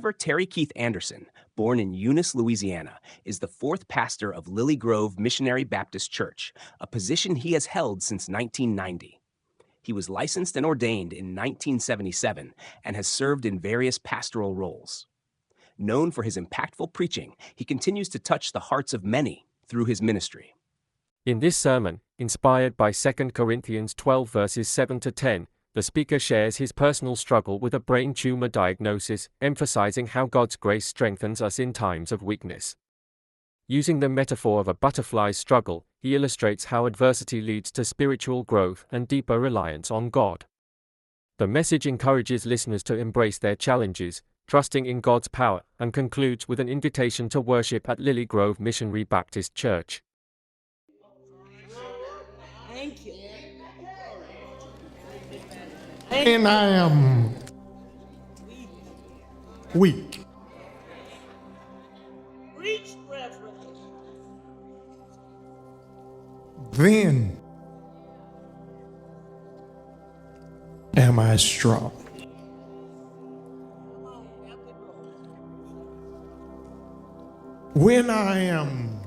Reverend Terry Keith Anderson, born in Eunice, Louisiana, is the fourth pastor of Lily Grove Missionary Baptist Church, a position he has held since 1990. He was licensed and ordained in 1977 and has served in various pastoral roles. Known for his impactful preaching, he continues to touch the hearts of many through his ministry. In this sermon, inspired by 2 Corinthians 12 verses 7 to 10, the speaker shares his personal struggle with a brain tumor diagnosis, emphasizing how God's grace strengthens us in times of weakness. Using the metaphor of a butterfly's struggle, he illustrates how adversity leads to spiritual growth and deeper reliance on God. The message encourages listeners to embrace their challenges, trusting in God's power, and concludes with an invitation to worship at Lily Grove Missionary Baptist Church. Thank you. And I am weak. Preach, Reverend. Then am I strong. When I am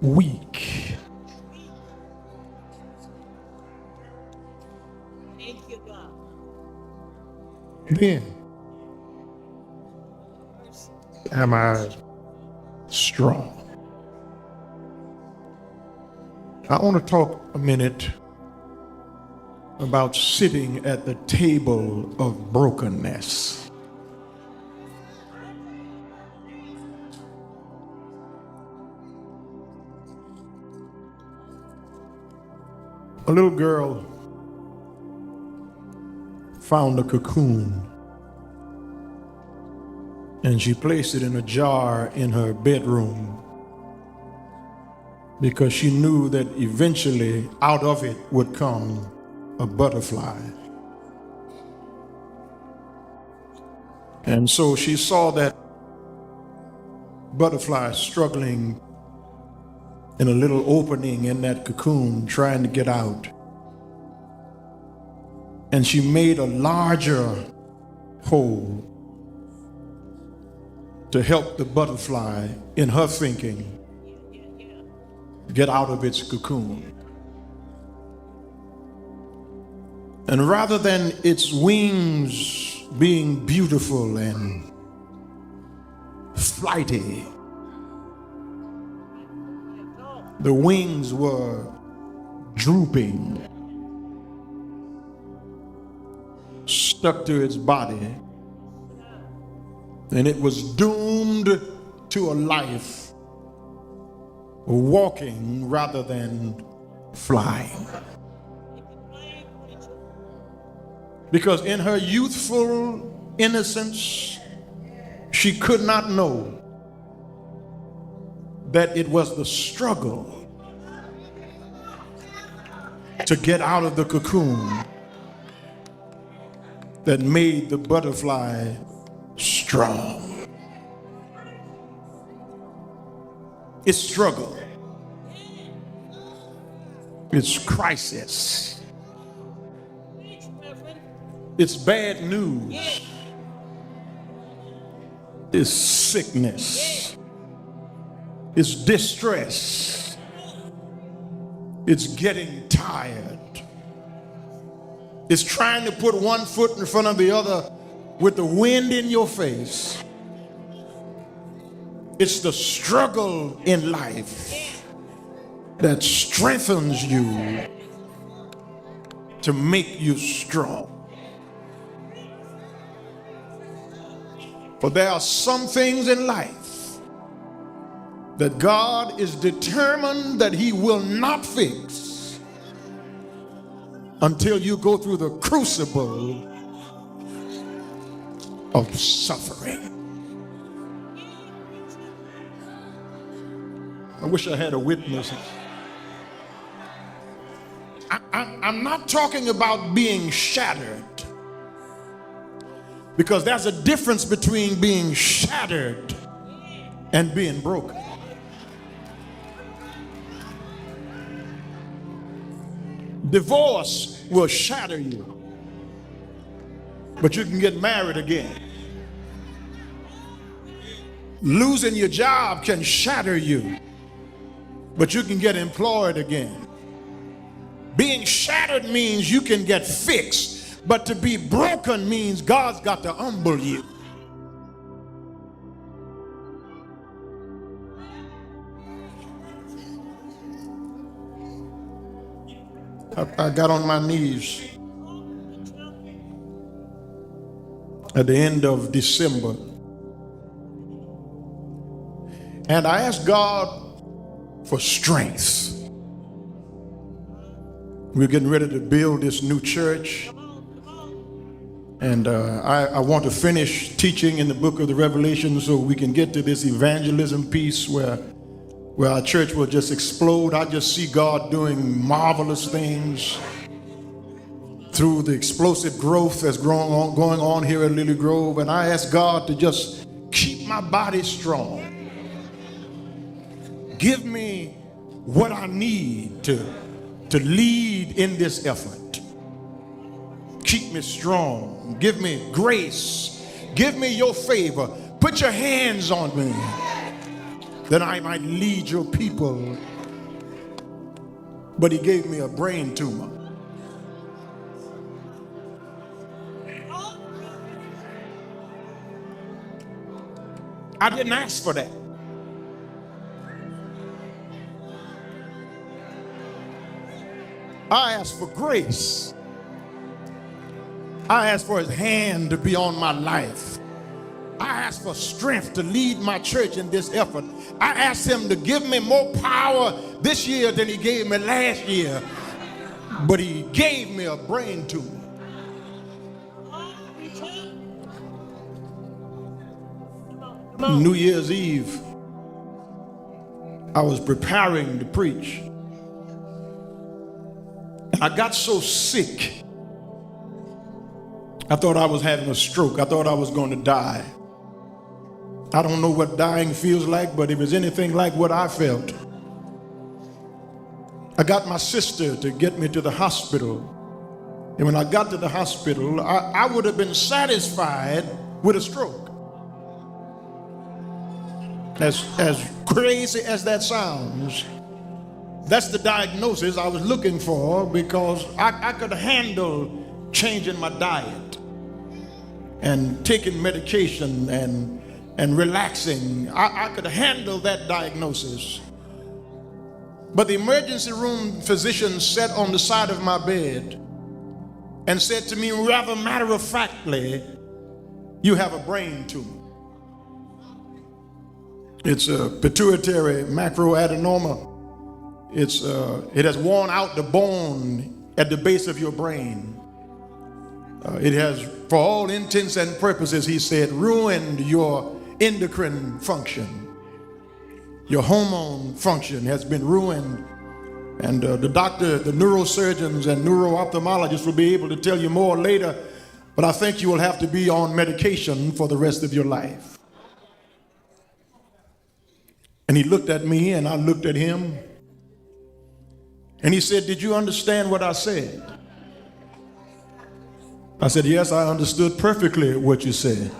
weak, Thank you, God. then am I strong. I want to talk a minute about sitting at the table of brokenness. A little girl found a cocoon and she placed it in a jar in her bedroom because she knew that eventually out of it would come a butterfly. And so she saw that butterfly struggling in a little opening in that cocoon, trying to get out. And she made a larger hole to help the butterfly, in her thinking, get out of its cocoon. And rather than its wings being beautiful and flighty, the wings were drooping, stuck to its body, and it was doomed to a life walking rather than flying. Because in her youthful innocence, she could not know that it was the struggle to get out of the cocoon that made the butterfly strong. It's struggle. It's crisis. It's bad news. It's sickness. It's distress. It's getting tired. It's trying to put one foot in front of the other with the wind in your face. It's the struggle in life that strengthens you to make you strong. But there are some things in life that God is determined that He will not fix until you go through the crucible of suffering. I wish I had a witness. I'm not talking about being shattered, because there's a difference between being shattered and being broken. Divorce will shatter you. but you can get married again. Losing your job can shatter you, but you can get employed again. Being shattered means you can get fixed, but to be broken means God's got to humble you. I got on my knees at the end of December, and I asked God for strength. We're getting ready to build this new church, and I want to finish teaching in the book of the Revelation so we can get to this evangelism piece where our church will just explode. I just see God doing marvelous things through the explosive growth that's going on here at Lily Grove. And I ask God to just keep my body strong. Give me what I need to lead in this effort. Keep me strong. Give me grace. Give me your favor. Put your hands on me, that I might lead your people. But he gave me a brain tumor. I didn't ask for that. I asked for grace. I asked for his hand to be on my life. I asked for strength to lead my church in this effort. I asked him to give me more power this year than he gave me last year. But he gave me a brain tumor. New Year's Eve, I was preparing to preach. And I got so sick, I thought I was having a stroke. I thought I was going to die. I don't know what dying feels like, but if it's anything like what I felt, I got my sister to get me to the hospital. And when I got to the hospital, I would have been satisfied with a stroke. As crazy as that sounds, that's the diagnosis I was looking for, because I could handle changing my diet and taking medication and relaxing. I could handle that diagnosis. But the emergency room physician sat on the side of my bed and said to me rather matter-of-factly, "You have a brain tumor. It's a pituitary macroadenoma. It has worn out the bone at the base of your brain. It has, for all intents and purposes," he said, "ruined your endocrine function. Your hormone function has been ruined." And the doctor, the neurosurgeons and neuro-ophthalmologists will be able to tell you more later, but I think you will have to be on medication for the rest of your life. And he looked at me and I looked at him. And he said, "Did you understand what I said?" I said, "Yes, I understood perfectly what you said."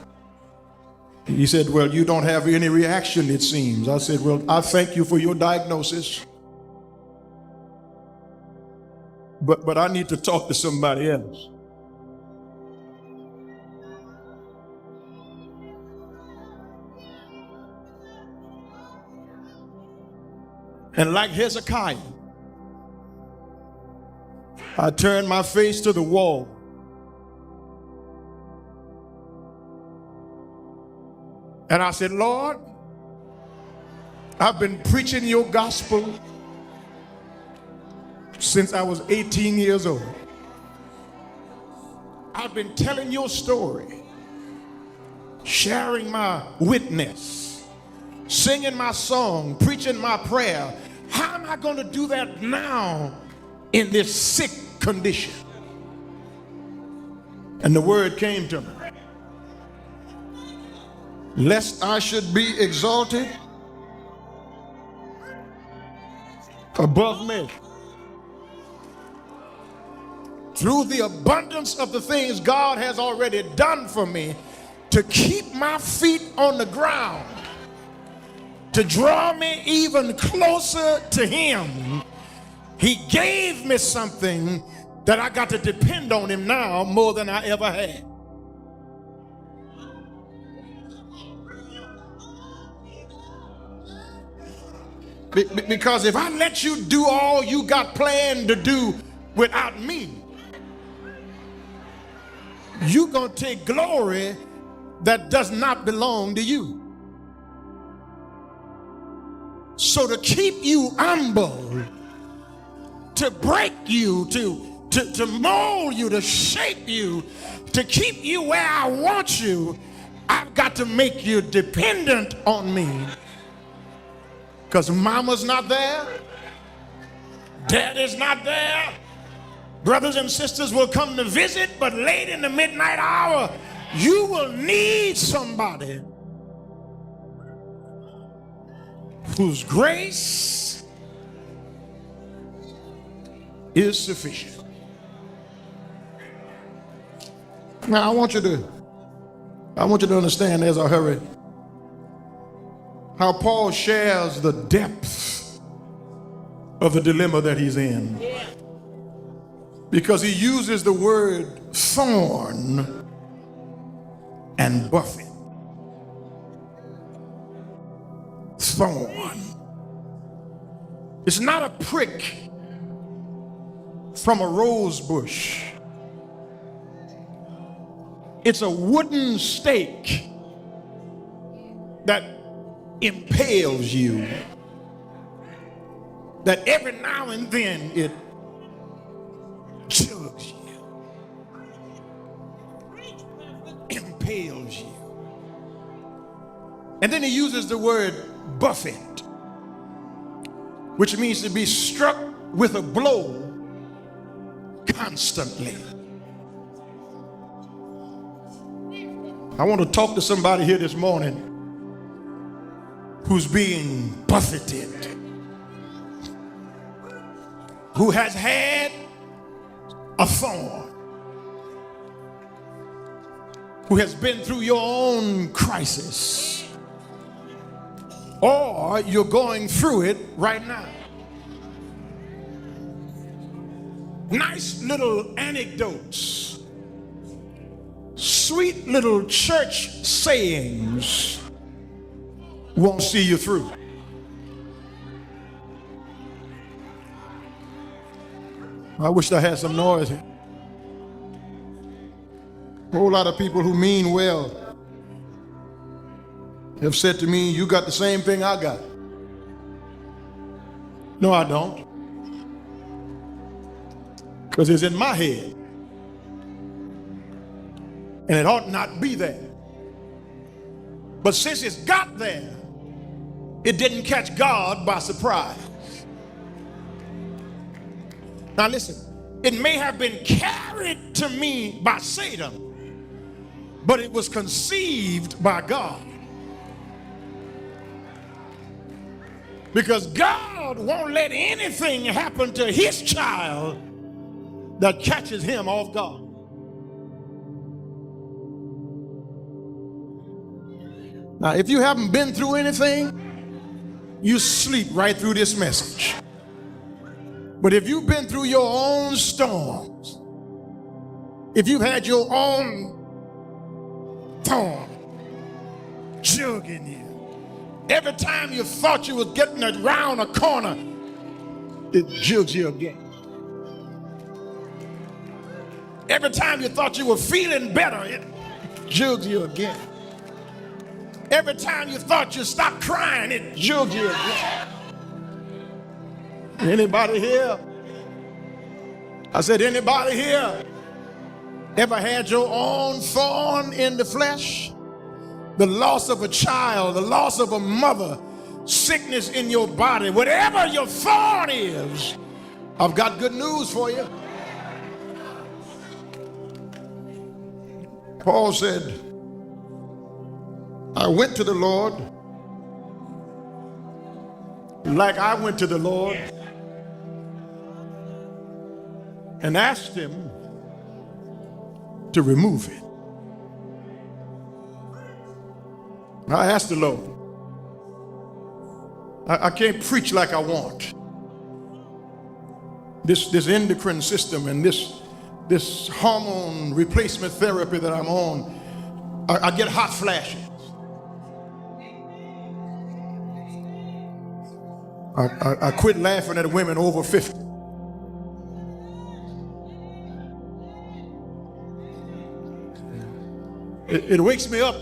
He said, "Well, you don't have any reaction, it seems." I said, "Well, I thank you for your diagnosis, but I need to talk to somebody else." And like Hezekiah, I turned my face to the wall. And I said, "Lord, I've been preaching your gospel since I was 18 years old. I've been telling your story, sharing my witness, singing my song, preaching my prayer. How am I going to do that now in this sick condition?" And the word came to me, "Lest I should be exalted above measure, through the abundance of the things God has already done for me, to keep my feet on the ground, to draw me even closer to him. He gave me something that I got to depend on him now more than I ever had. Because if I let you do all you got planned to do without me, you're going to take glory that does not belong to you. So to keep you humble, to break you, to mold you, to shape you, to keep you where I want you, I've got to make you dependent on me. Because mama's not there, daddy's not there, brothers and sisters will come to visit, but late in the midnight hour, you will need somebody whose grace is sufficient. Now I want you to understand as I hurry how Paul shares the depth of the dilemma that he's in. Because he uses the word thorn and buffet. Thorn. It's not a prick from a rose bush. It's a wooden stake that impales you, that every now and then it jugs you, impales you. And then he uses the word buffet, which means to be struck with a blow constantly. I want to talk to somebody here this morning who's being buffeted, who has had a thorn, who has been through your own crisis, or you're going through it right now. Nice little anecdotes, sweet little church sayings won't see you through. I wish I had some noise here. A whole lot of people who mean well have said to me, you got the same thing I got. No, I don't. Because it's in my head. And it ought not be there. But since it's got there, it didn't catch God by surprise. Now listen, it may have been carried to me by Satan, but it was conceived by God. Because God won't let anything happen to his child that catches him off guard. Now, if you haven't been through anything, you sleep right through this message. But if you've been through your own storms, if you've had your own thorn jugging you, every time you thought you was getting around a corner, it jugs you again. Every time you thought you were feeling better, it jugs you again. Every time you thought you stopped crying, it jugs you again. Anybody here? I said, anybody here ever had your own thorn in the flesh? The loss of a child, the loss of a mother, sickness in your body, whatever your thorn is, I've got good news for you. Paul said, I went to the Lord like I went to the Lord and asked him to remove it. I asked the Lord, I can't preach like I want. This endocrine system and this hormone replacement therapy that I'm on, I get hot flashes. I quit laughing at women over 50. It wakes me up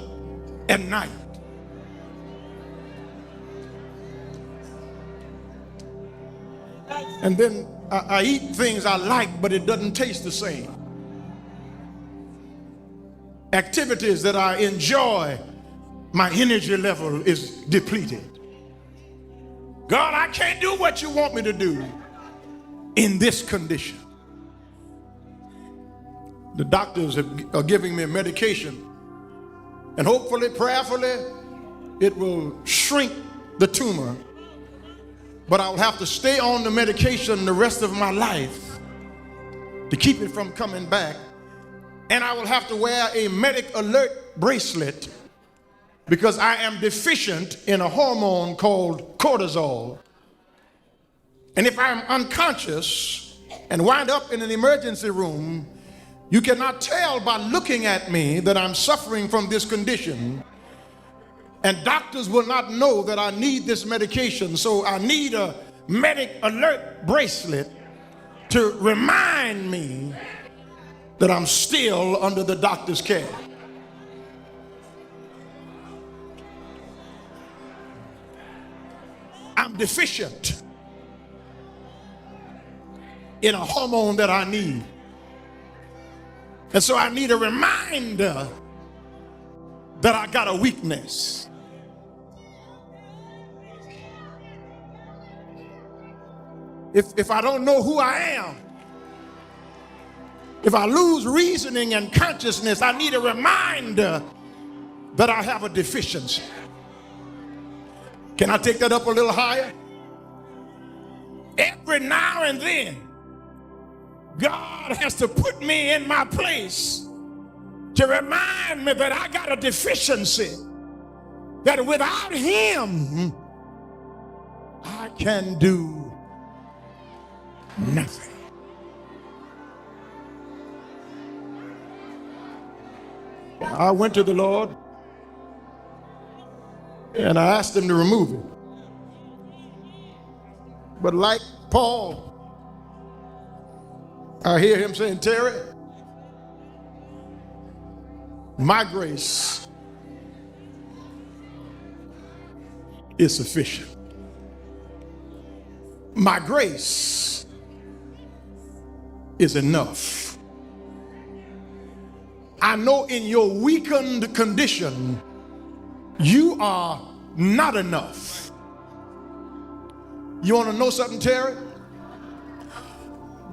at night. And then I eat things I like, but it doesn't taste the same. Activities that I enjoy, my energy level is depleted. God, I can't do what you want me to do in this condition. The doctors are giving me medication, and hopefully, prayerfully, it will shrink the tumor. But I'll have to stay on the medication the rest of my life to keep it from coming back. And I will have to wear a medic alert bracelet because I am deficient in a hormone called cortisol. And if I'm unconscious and wind up in an emergency room, you cannot tell by looking at me that I'm suffering from this condition. And doctors will not know that I need this medication. So I need a medic alert bracelet to remind me that I'm still under the doctor's care. I'm deficient in a hormone that I need. And so I need a reminder that I got a weakness. If I don't know who I am, if I lose reasoning and consciousness, I need a reminder that I have a deficiency. Can I take that up a little higher? Every now and then, God has to put me in my place to remind me that I got a deficiency, that without Him, I can do nothing. I went to the Lord and I asked Him to remove it. But like Paul, I hear him saying, Terry, my grace is sufficient. My grace is enough. I know in your weakened condition, you are not enough. You want to know something, Terry?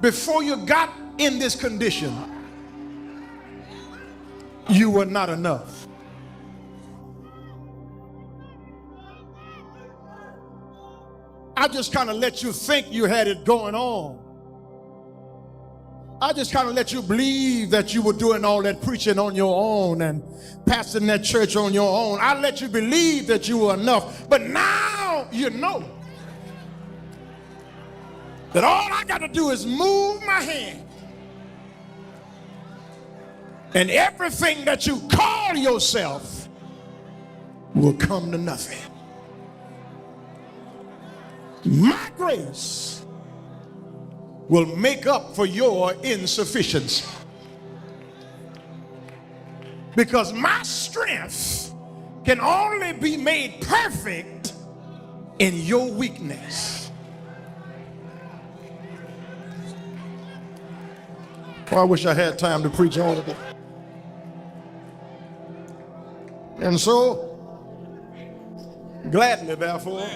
Before you got in this condition, you were not enough. I just kind of let you think you had it going on. I just kind of let you believe that you were doing all that preaching on your own and pastoring that church on your own. I let you believe that you were enough. But now you know that all I got to do is move my hand, and everything that you call yourself will come to nothing. My grace will make up for your insufficiency, because my strength can only be made perfect in your weakness. Well, I wish I had time to preach all of it. And so, gladly, therefore,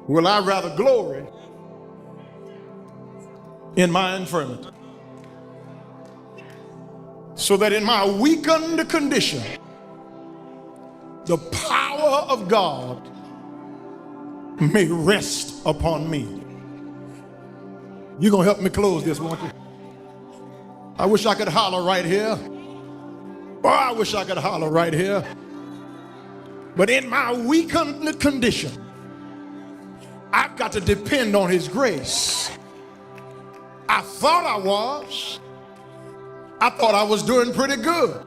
will I rather glory in my infirmity, so that in my weakened condition, the power of God may rest upon me. You're going to help me close this, won't you? I wish I could holler right here. Oh, I wish I could holler right here. But in my weakened condition, I've got to depend on his grace. I thought I was doing pretty good.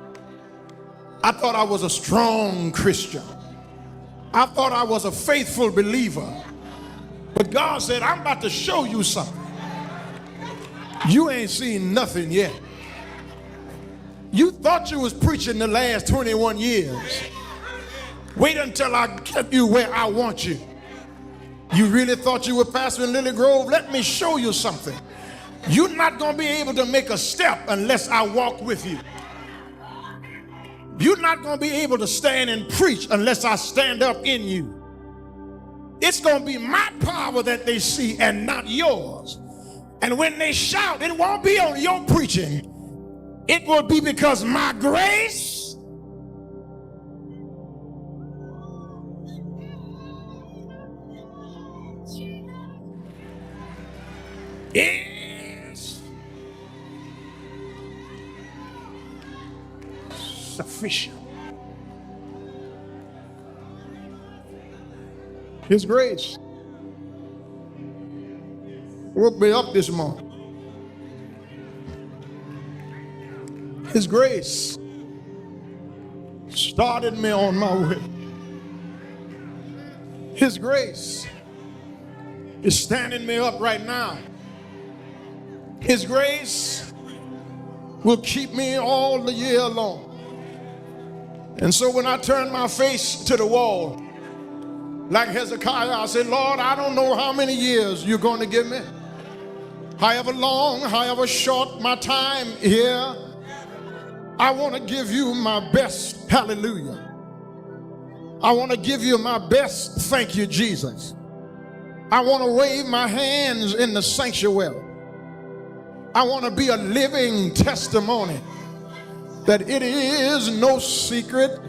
I thought I was a strong Christian. I thought I was a faithful believer. But God said, I'm about to show you something. You ain't seen nothing yet. You thought you was preaching the last 21 years. Wait until I get you where I want you. You really thought you were pastoring Lily Grove? Let me show you something. You're not going to be able to make a step unless I walk with you. You're not going to be able to stand and preach unless I stand up in you. It's going to be my power that they see and not yours. And when they shout, it won't be on your preaching. It will be because my grace is sufficient. His grace woke me up this morning. His grace started me on my way. His grace is standing me up right now. His grace will keep me all the year long. And so when I turn my face to the wall, like Hezekiah, I said, Lord, I don't know how many years you're going to give me. However long, however short my time here, I want to give you my best. Hallelujah. I want to give you my best. Thank you, Jesus. I want to wave my hands in the sanctuary. I want to be a living testimony that it is no secret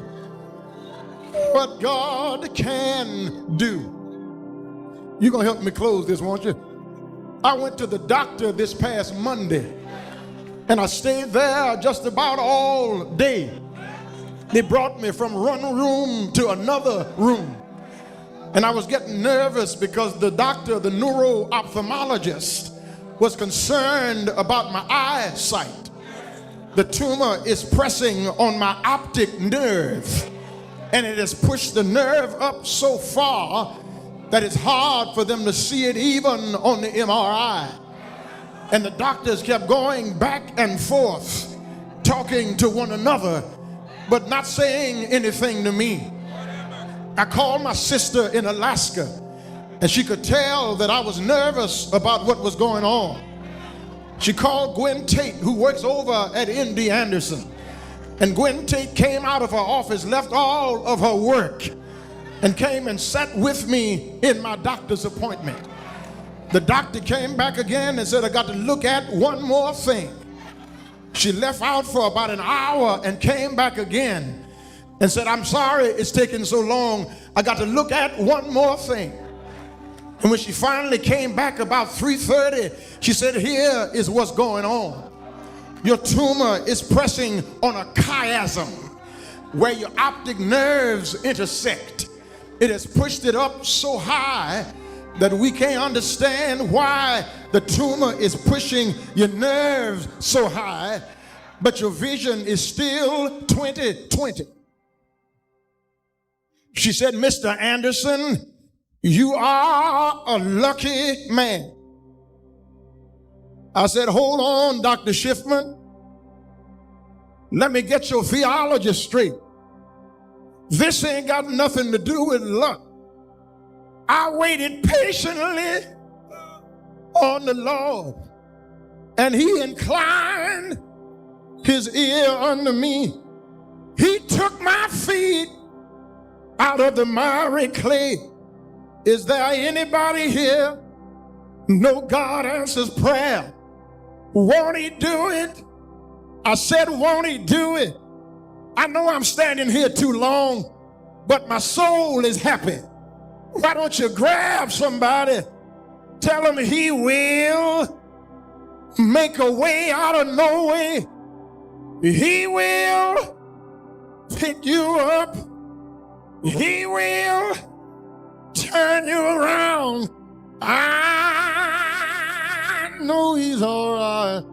what God can do. You're going to help me close this, won't you? I went to the doctor this past Monday, and I stayed there just about all day. They brought me from one room to another room. And I was getting nervous because the doctor, the neuro-ophthalmologist, was concerned about my eyesight. The tumor is pressing on my optic nerve, and it has pushed the nerve up so far that it's hard for them to see it even on the MRI. And the doctors kept going back and forth, talking to one another, but not saying anything to me. I called my sister in Alaska, and she could tell that I was nervous about what was going on. She called Gwen Tate, who works over at MD Anderson. And Gwen Tate came out of her office, left all of her work, and came and sat with me in my doctor's appointment. The doctor came back again and said, I got to look at one more thing. She left out for about an hour and came back again and said, I'm sorry it's taking so long. I got to look at one more thing. And when she finally came back about 3:30, she said, here is what's going on. Your tumor is pressing on a chiasm where your optic nerves intersect. It has pushed it up so high that we can't understand why the tumor is pushing your nerves so high, but your vision is still 20/20. She said, Mr. Anderson, you are a lucky man. I said, hold on, Dr. Schiffman. Let me get your theology straight. This ain't got nothing to do with luck. I waited patiently on the Lord, and he inclined his ear unto me. He took my feet out of the miry clay. Is there anybody here know God answers prayer? Won't he do it? I said, won't he do it? I know I'm standing here too long, but my soul is happy. Why don't you grab somebody? Tell him he will. make a way out of no way. He will pick you up. He will turn you around. I know he's all right.